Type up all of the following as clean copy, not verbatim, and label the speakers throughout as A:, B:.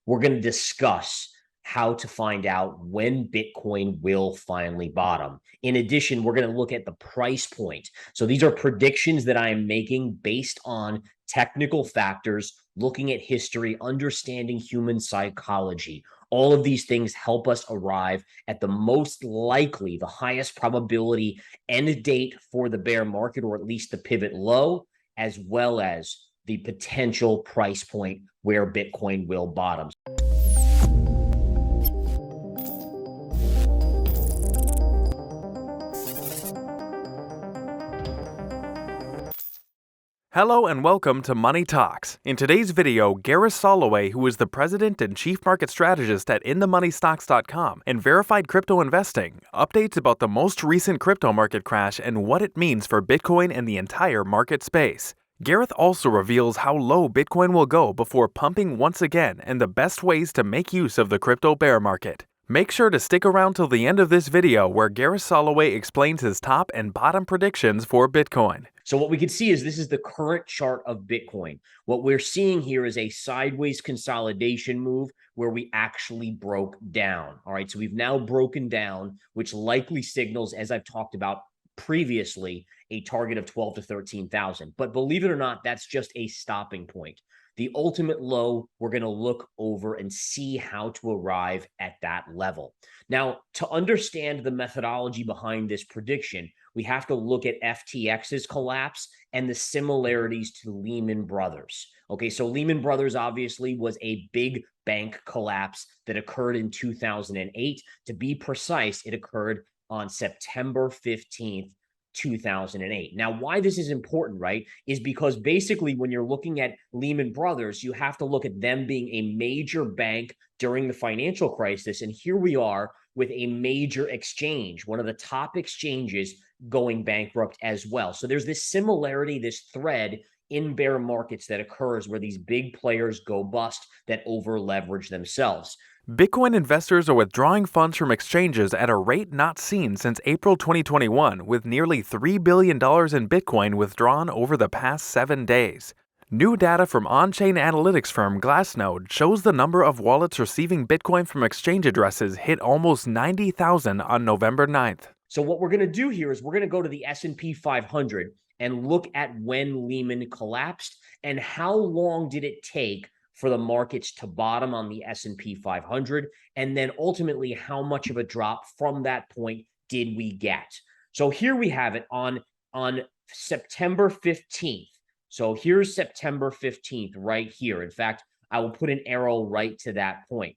A: We're going to discuss how to find out when Bitcoin will finally bottom. In addition, we're going to look at the price point. So these are predictions that I am making based on technical factors, looking at history, understanding human psychology. All of these things help us arrive at the most likely, the highest probability end date for the bear market, or at least the pivot low, as well as the potential price point where Bitcoin will bottom.
B: Hello and welcome to Money Talks. In today's video, Gareth Soloway, who is the president and chief market strategist at InTheMoneyStocks.com and Verified Crypto Investing, updates about the most recent crypto market crash and what it means for Bitcoin and the entire market space. Gareth also reveals how low Bitcoin will go before pumping once again and the best ways to make use of the crypto bear market. Make sure to stick around till the end of this video where Gareth Soloway explains his top and bottom predictions for Bitcoin.
A: So what we can see is this is the current chart of Bitcoin. What we're seeing here is a sideways consolidation move where we actually broke down. All right, so we've now broken down, which likely signals, as I've talked about previously, a target of 12 to 13,000. But believe it or not, that's just a stopping point. The ultimate low, we're going to look over and see how to arrive at that level. Now, to understand the methodology behind this prediction, we have to look at FTX's collapse and the similarities to Lehman Brothers. Okay, so Lehman Brothers obviously was a big bank collapse that occurred in 2008. To be precise, it occurred on September 15th, 2008. Now, why this is important, right, is because basically when you're looking at Lehman Brothers, you have to look at them being a major bank during the financial crisis. And here we are with a major exchange, one of the top exchanges going bankrupt as well. So there's this similarity, this thread in bear markets that occurs where these big players go bust that over leverage themselves.
B: Bitcoin investors are withdrawing funds from exchanges at a rate not seen since April 2021, with nearly $3 billion in Bitcoin withdrawn over the past 7 days. New data from on-chain analytics firm Glassnode shows the number of wallets receiving Bitcoin from exchange addresses hit almost 90,000 on November 9th.
A: So what we're going to do here is we're going to go to the S&P 500 and look at when Lehman collapsed and how long did it take for the markets to bottom on the S&P 500, and then ultimately how much of a drop from that point did we get. So here we have it on September 15th. So here's September 15th right here. In fact, I will put an arrow right to that point.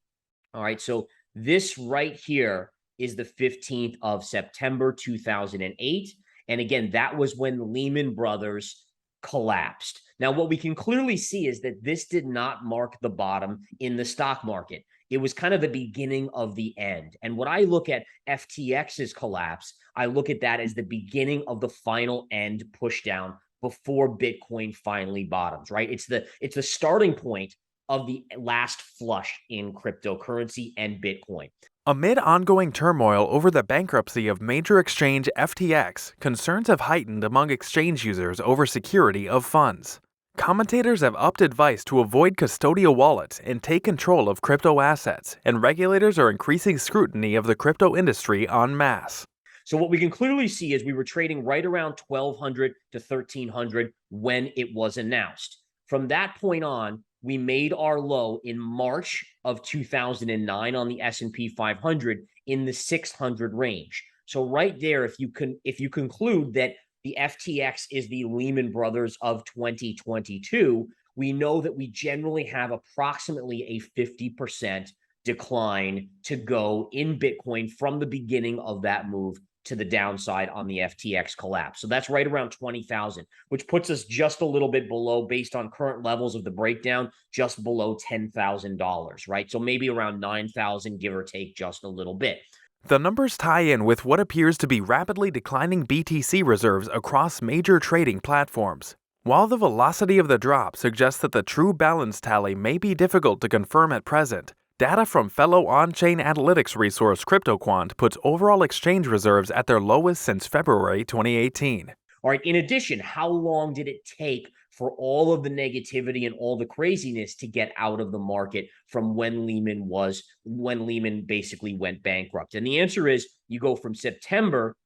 A: All right, so this right here is the 15th of September 2008. And again, that was when Lehman Brothers collapsed. Now, what we can clearly see is that this did not mark the bottom in the stock market. It was kind of the beginning of the end. And when I look at FTX's collapse, I look at that as the beginning of the final end push down before Bitcoin finally bottoms, right? It's the starting point of the last flush in cryptocurrency and Bitcoin.
B: Amid ongoing turmoil over the bankruptcy of major exchange FTX, concerns have heightened among exchange users over security of funds. Commentators have upped advice to avoid custodial wallets and take control of crypto assets, and regulators are increasing scrutiny of the crypto industry en masse.
A: So what we can clearly see is we were trading right around 1,200 to 1,300 when it was announced. From that point on, we made our low in March of 2009 on the S&P 500 in the 600 range. So right there, if you conclude that the FTX is the Lehman Brothers of 2022, we know that we generally have approximately a 50% decline to go in Bitcoin from the beginning of that move to the downside on the FTX collapse. So that's right around 20,000, which puts us just a little bit below, based on current levels of the breakdown, just below $10,000, right? So maybe around 9,000, give or take just a little bit.
B: The numbers tie in with what appears to be rapidly declining BTC reserves across major trading platforms. While the velocity of the drop suggests that the true balance tally may be difficult to confirm at present, data from fellow on-chain analytics resource CryptoQuant puts overall exchange reserves at their lowest since February 2018.
A: All right, in addition, how long did it take for all of the negativity and all the craziness to get out of the market from when Lehman basically went bankrupt? And the answer is you go from September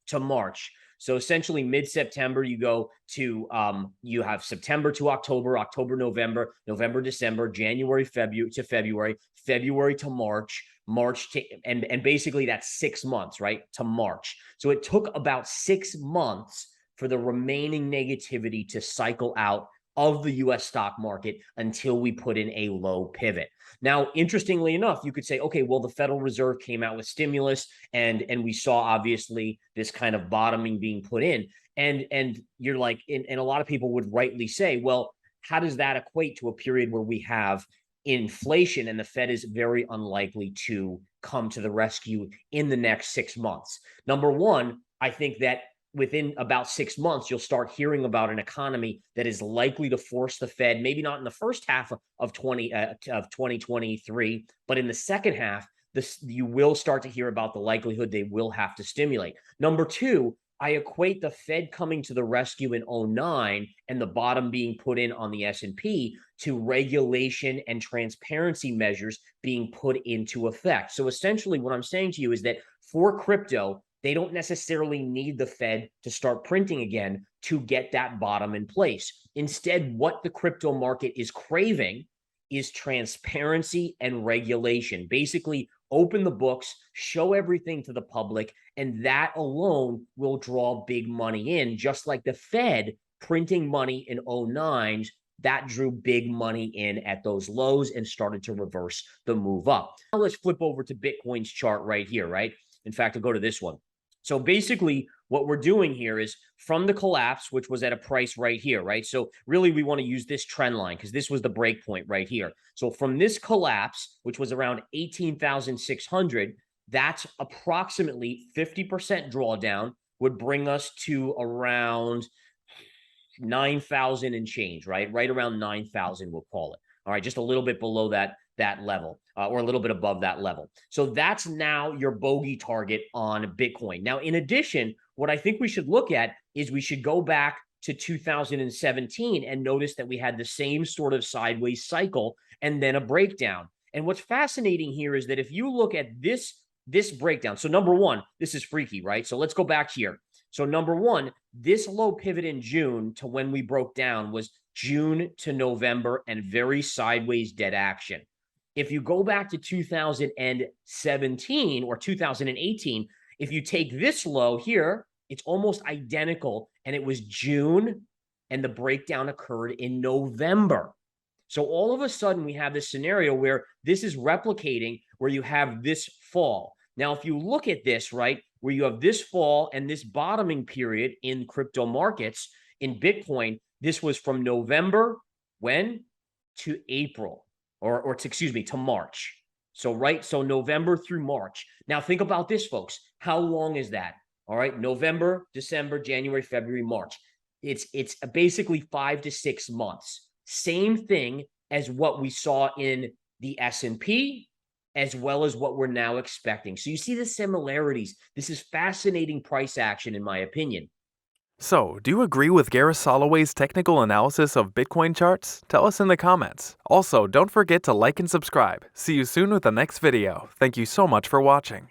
A: to March. So essentially mid-September, you go to, you have September to October, October, November, November, December, January, February to February, February to March, March to, and basically that's 6 months, right, to March. So it took about 6 months for the remaining negativity to cycle out of the US stock market until we put in a low pivot. Now, interestingly enough, you could say, okay, well, the Federal Reserve came out with stimulus and we saw obviously this kind of bottoming being put in. And you're like, and a lot of people would rightly say, well, how does that equate to a period where we have inflation and the Fed is very unlikely to come to the rescue in the next 6 months? Number one, I think that within about 6 months, you'll start hearing about an economy that is likely to force the Fed, maybe not in the first half of 2023, but in the second half, you will start to hear about the likelihood they will have to stimulate. Number two, I equate the Fed coming to the rescue in 2009 and the bottom being put in on the S&P to regulation and transparency measures being put into effect. So essentially what I'm saying to you is that for crypto, they don't necessarily need the Fed to start printing again to get that bottom in place. Instead, what the crypto market is craving is transparency and regulation. Basically, open the books, show everything to the public, and that alone will draw big money in, just like the Fed printing money in 2009, that drew big money in at those lows and started to reverse the move up. Now let's flip over to Bitcoin's chart right here, right? In fact, I'll go to this one. So basically what we're doing here is from the collapse, which was at a price right here, right? So really we want to use this trend line because this was the break point right here. So from this collapse, which was around 18,600, that's approximately 50% drawdown would bring us to around 9,000 and change, right? Right around 9,000, we'll call it. All right, just a little bit below that level, or a little bit above that level. So that's now your bogey target on Bitcoin. Now, in addition, what I think we should look at is we should go back to 2017 and notice that we had the same sort of sideways cycle and then a breakdown. And what's fascinating here is that if you look at this breakdown, so number one, this is freaky, right? So let's go back here. So number one, this low pivot in June to when we broke down was June to November and very sideways dead action. If you go back to 2017 or 2018, if you take this low here, it's almost identical, and it was June, and the breakdown occurred in November. So all of a sudden, we have this scenario where this is replicating, where you have this fall. Now, if you look at this, right, where you have this fall and this bottoming period in crypto markets, in Bitcoin, this was from November, when? To April. Or to March. So, right, so November through March. Now, think about this, folks. How long is that? All right, November, December, January, February, March. It's basically 5 to 6 months. Same thing as what we saw in the S&P, as well as what we're now expecting. So you see the similarities. This is fascinating price action, in my opinion.
B: So, do you agree with Gareth Soloway's technical analysis of Bitcoin charts? Tell us in the comments. Also, don't forget to like and subscribe. See you soon with the next video. Thank you so much for watching.